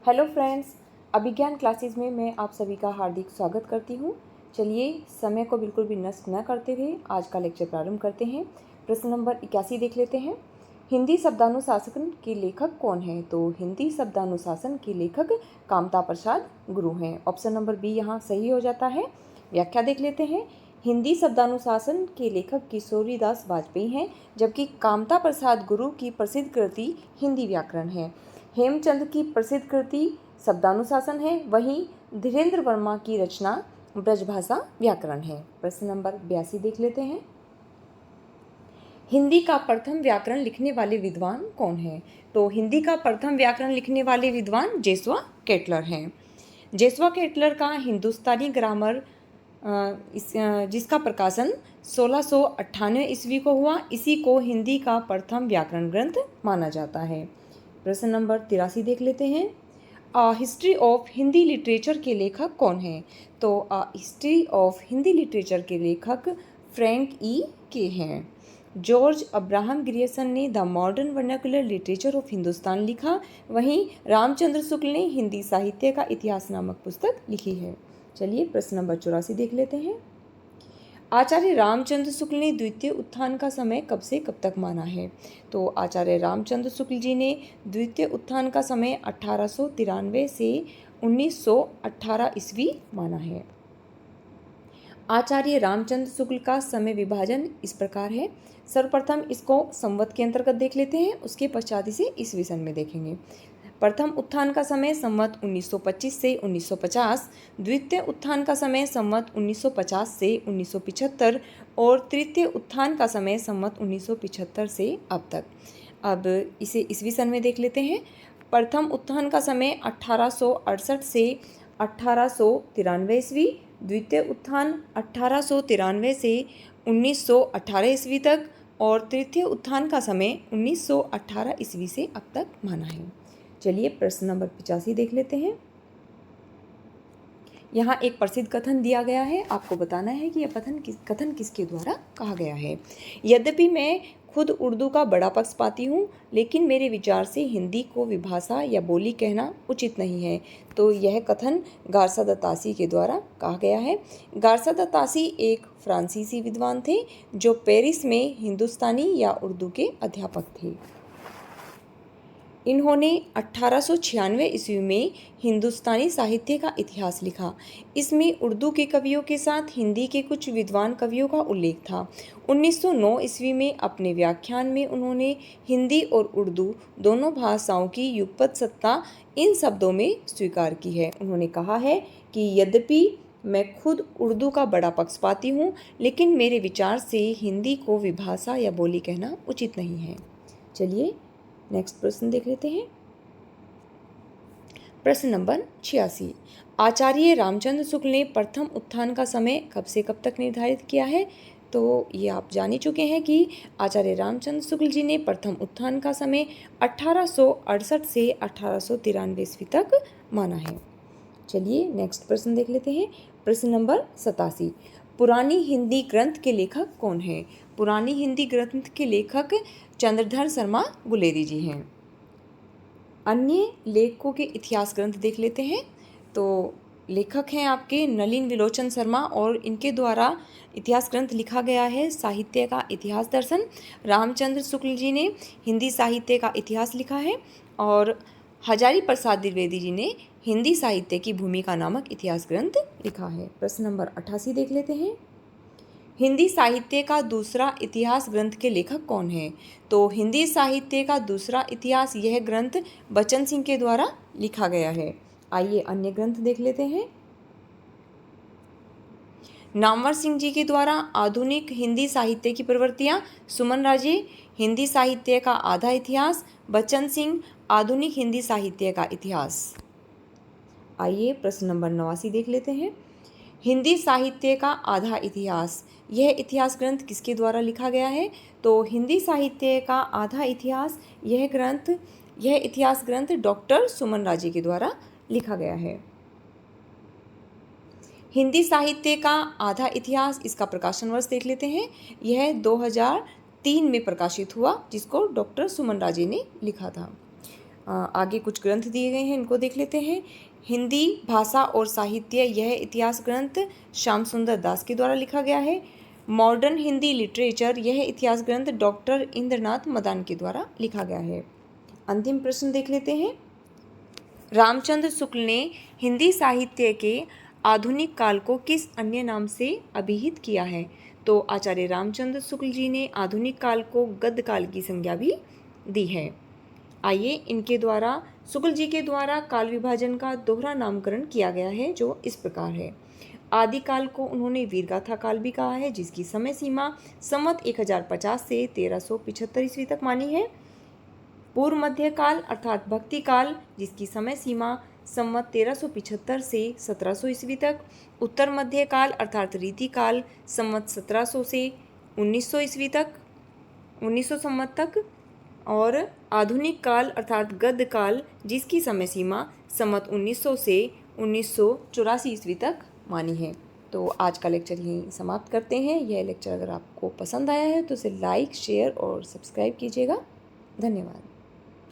Hello friends, अभिज्ञान classes में मैं आप सभी का हार्दिक स्वागत करती हूँ। चलिए समय को बिल्कुल भी नष्ट न करते हुए आज का लेक्चर प्रारंभ करते हैं। प्रश्न नंबर 81 देख लेते हैं। हिंदी शब्दानुशासन के लेखक कौन है? तो हिंदी शब्दानुशासन के लेखक कामता प्रसाद गुरु हैं। ऑप्शन नंबर बी यहाँ सही हो जाता है। व्याख्या देख लेते हैं। हिंदी शब्दानुशासन के लेखक किशोरीदास वाजपेयी हैं, जबकि कामता प्रसाद गुरु की प्रसिद्ध कृति हिंदी व्याकरण है। हेमचंद की प्रसिद्ध कृति शब्दानुशासन है, वहीं धीरेन्द्र वर्मा की रचना ब्रजभाषा व्याकरण है। प्रश्न नंबर 82 देख लेते हैं। हिंदी का प्रथम व्याकरण लिखने वाले विद्वान कौन है? तो हिंदी का प्रथम व्याकरण लिखने वाले विद्वान जेसुआ केटलर हैं। जेसुआ केटलर का हिंदुस्तानी ग्रामर जिसका प्रकाशन 1698 ईस्वी को हुआ, इसी को हिंदी का प्रथम व्याकरण ग्रंथ माना जाता है। प्रश्न नंबर 83 देख लेते हैं। हिस्ट्री ऑफ हिंदी लिटरेचर के लेखक कौन हैं? तो हिस्ट्री ऑफ हिंदी लिटरेचर के लेखक फ्रैंक ई के हैं। जॉर्ज अब्राहम ग्रियर्सन ने the modern vernacular literature of Hindustan लिखा, वहीं रामचंद्र शुक्ल ने हिंदी साहित्य का इतिहास नामक पुस्तक लिखी है। चलिए प्रश्न नंबर 84 देख लेते हैं। आचार्य रामचंद्र शुक्ल ने द्वितीय उत्थान का समय कब से कब तक माना है? तो आचार्य रामचंद्र शुक्ल जी ने द्वितीय उत्थान का समय 1893 से 1918 ईस्वी माना है। आचार्य रामचंद्र शुक्ल का समय विभाजन इस प्रकार है। सर्वप्रथम इसको संवत के अंतर्गत देख लेते हैं, उसके पश्चात इसे ईस्वी सन में देखेंगे। प्रथम उत्थान का समय संवत 1925 से 1950, द्वितीय उत्थान का समय संवत 1950 से 1975 और तृतीय उत्थान का समय संवत 1975 से अब तक। अब इसे ईस्वी सन में देख लेते हैं। प्रथम उत्थान का समय 1868 से 1893 ईस्वी, द्वितीय उत्थान 1893 से 1918 ईस्वी तक और तृतीय उत्थान का समय 1918 ईस्वी से अब तक माना है। चलिए प्रश्न नंबर 85 देख लेते हैं। यहाँ एक प्रसिद्ध कथन दिया गया है, आपको बताना है कि यह कथन किसके द्वारा कहा गया है। यद्यपि मैं खुद उर्दू का बड़ा पक्षपाती हूँ, लेकिन मेरे विचार से हिंदी को विभाषा या बोली कहना उचित नहीं है। तो यह कथन गारसा द तासी के द्वारा कहा गया है। गारसा द तासी एक फ्रांसीसी विद्वान थे जो पेरिस में हिंदुस्तानी या उर्दू के अध्यापक थे। इन्होंने 1896 ईस्वी में हिंदुस्तानी साहित्य का इतिहास लिखा। इसमें उर्दू के कवियों के साथ हिंदी के कुछ विद्वान कवियों का उल्लेख था। 1909 ईस्वी में अपने व्याख्यान में उन्होंने हिंदी और उर्दू दोनों भाषाओं की युगपत सत्ता इन शब्दों में स्वीकार की है। उन्होंने कहा है कि यद्यपि मैं खुद उर्दू का बड़ा पक्षपाती हूँ, लेकिन मेरे विचार से हिंदी को विभाषा या बोली कहना उचित नहीं है। चलिए नेक्स्ट प्रश्न देख लेते हैं। प्रश्न नंबर 86। आचार्य रामचंद्र शुक्ल ने प्रथम उत्थान का समय कब से कब तक निर्धारित किया है? तो ये आप जान ही चुके हैं कि आचार्य रामचंद्र शुक्ल जी ने प्रथम उत्थान का समय 1868 से 1893 ईस्वी तक माना है। चलिए नेक्स्ट प्रश्न देख लेते हैं। प्रश्न नंबर 87। पुरानी हिंदी ग्रंथ के लेखक कौन है? पुरानी हिंदी ग्रंथ के लेखक चंद्रधर शर्मा गुलेरी जी हैं। अन्य लेखकों के इतिहास ग्रंथ देख लेते हैं। तो लेखक हैं आपके नलिन विलोचन शर्मा और इनके द्वारा इतिहास ग्रंथ लिखा गया है साहित्य का इतिहास दर्शन। रामचंद्र शुक्ल जी ने हिंदी साहित्य का इतिहास लिखा है और हजारी प्रसाद द्विवेदी जी ने हिंदी साहित्य की भूमिका नामक इतिहास ग्रंथ लिखा है। प्रश्न नंबर 88 देख लेते हैं। हिंदी साहित्य का दूसरा इतिहास ग्रंथ के लेखक कौन है? तो हिंदी साहित्य का दूसरा इतिहास यह ग्रंथ बचन सिंह के द्वारा लिखा गया है। आइए अन्य ग्रंथ देख लेते हैं। नामवर सिंह जी के द्वारा आधुनिक हिंदी साहित्य की प्रवृत्तियाँ, सुमन राजे हिंदी साहित्य का आधा इतिहास, बच्चन सिंह आधुनिक हिंदी साहित्य का इतिहास। आइए प्रश्न नंबर 89 देख लेते हैं। हिंदी साहित्य का आधा इतिहास, यह इतिहास ग्रंथ किसके द्वारा लिखा गया है? तो हिंदी साहित्य का आधा इतिहास यह इतिहास ग्रंथ डॉक्टर सुमन राजे के द्वारा लिखा गया है। हिंदी साहित्य का आधा इतिहास, इसका प्रकाशन वर्ष देख लेते हैं। यह 2003 में प्रकाशित हुआ, जिसको डॉक्टर सुमन राजे ने लिखा था। आगे कुछ ग्रंथ दिए गए हैं, इनको देख लेते हैं। हिंदी भाषा और साहित्य, यह इतिहास ग्रंथ श्याम सुंदर दास के द्वारा लिखा गया है। मॉडर्न हिंदी लिटरेचर, यह इतिहास ग्रंथ डॉक्टर इंद्रनाथ मदान के द्वारा लिखा गया है। अंतिम प्रश्न देख लेते हैं। रामचंद्र शुक्ल ने हिंदी साहित्य के आधुनिक काल को किस अन्य नाम से अभिहित किया है? तो आचार्य रामचंद्र शुक्ल जी ने आधुनिक काल को गद्य काल की संज्ञा भी दी है। आइए इनके द्वारा, शुक्ल जी के द्वारा काल विभाजन का दोहरा नामकरण किया गया है, जो इस प्रकार है। आदिकाल को उन्होंने वीरगाथा काल भी कहा है, जिसकी समय सीमा संवत 1050 से 1375 ईस्वी तक मानी है। पूर्व मध्य काल अर्थात भक्ति काल, जिसकी समय सीमा संवत 1375 से 1700 ईस्वी तक। उत्तर मध्य काल अर्थात रीति काल, संवत 1700 से 1900 ईस्वी तक, 1900 संवत तक। और आधुनिक काल अर्थात गद्य काल, जिसकी समय सीमा संवत 1900 से 1984 ईस्वी तक मानी है। तो आज का लेक्चर यहीं समाप्त करते हैं। यह लेक्चर अगर आपको पसंद आया है तो इसे लाइक, शेयर और सब्सक्राइब कीजिएगा। धन्यवाद।